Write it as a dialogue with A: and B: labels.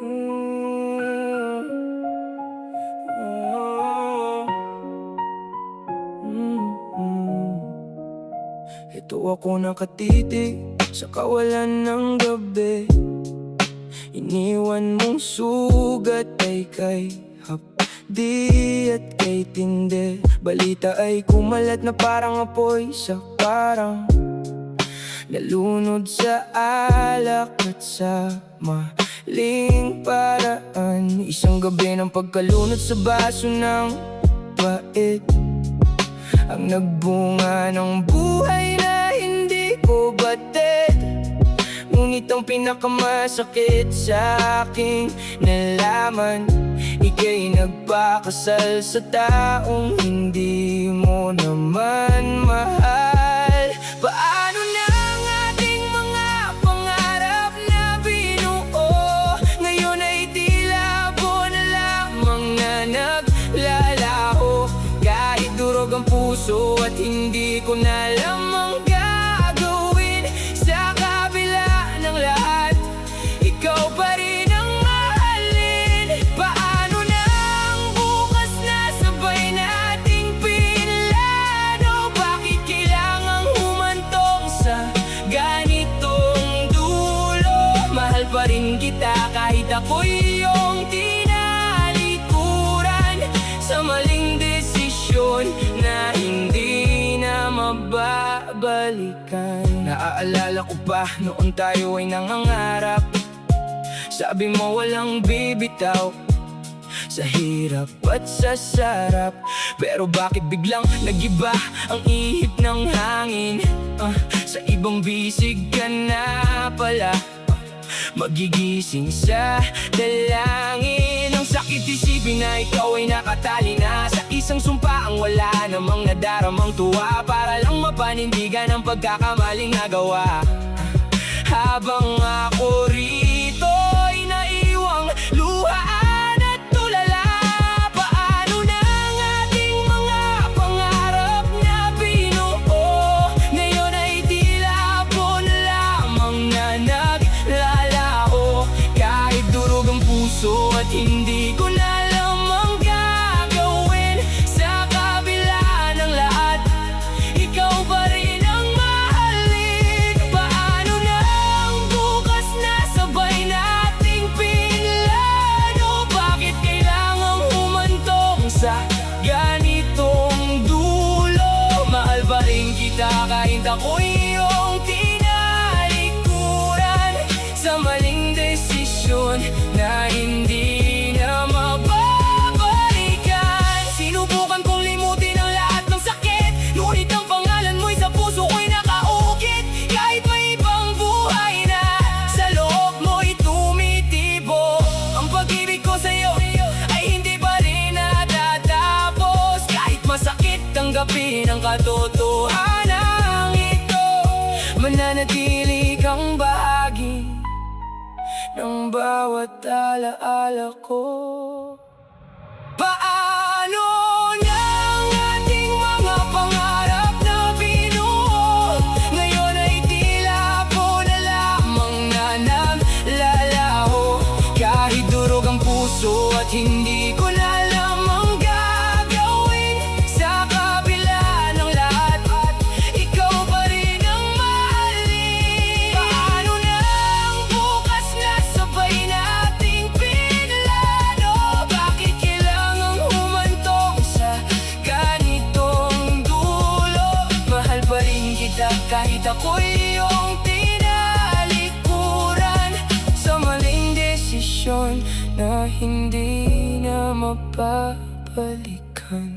A: Ito ako nakatitig sa kawalan ng gabi. Iniwan mong sugat ay kay hapdi at kay tindi. Balita ay kumalat na parang apoy sa parang nalunod sa alak at sa maling paraan. Isang gabi ng pagkalunod sa baso ng pait ang nagbunga ng buhay na hindi ko batid. Ngunit ang pinakamasakit sa aking nalaman, ika'y nagpakasal sa taong hindi mo naman mahal. Paano na ang ating mga pangarap na binuo? Ngayon ay tila po na lamang na naglalaho. Kahit durog ang puso at hindi ko na alam ang gagawin, sa kabila ng lahat, ikaw pa rin ang mahalin. Paano na ang bukas na sabay nating pinlano? Bakit kailangang humantong sa ganitong dulo? Mahal pa rin kita kahit ako'y iyong tinalikuran sa maling desisyon na hindi na mababalikan. Naaalala ko pa noon tayo ay nangangarap, sabi mo walang bibitaw sa hirap at sa sarap. Pero bakit biglang nagiba ang ihip ng hangin? Sa ibang bisig ka na pala, magigising sa dalangin. Ang sakit isipin na ikaw ay nakatali na sa isang sumpa ang wala namang nadaramang tuwa, para lang mapanindigan ang pagkakamaling nagawa. Habang ako rito ay naiwang luhaan at tulala. Paano na ang ating mga pangarap na binuo? Ngayon ay tila po na lamang na naglalaho. Kahit durog ang puso at hindi ko na alam ang gagawin, sa kabila ng lahat, ikaw pa rin ang mahalin. Paano na ang bukas na sabay nating pinlano? Bakit kailangang humantong sa ganitong dulo? Mahal pa rin kita kahit ako'y iyong tinalikuran sa maling desisyon na hindi na mababalikan. Sinubukan kong limutin ang lahat ng sakit, ngunit ang pangalan mo'y sa puso ko'y nakaukit. Kahit may ibang buhay na sa loob mo'y tumitibo, ang pag-ibig ko sa'yo ay hindi pa rin natatapos. Kahit masakit tanggapin ang katotohanan ito, mananatili kang bahagi ng bawat alaala ko. Paano na ang ating mga pangarap na binuo? Ngayon ay tila po na lamang na naglalaho. Kahit durog ang puso at hindi ko na alam ang gagawin, sa kabila ng lahat, ikaw pa rin ang mahalin. Paano na ang bukas na sabay nating pinlano? Bakit kailangang humantong sa ganitong dulo? Mahal pa rin kita kahit ako'y iyong tinalikuran sa maling desisyon na hindi na mababalikan.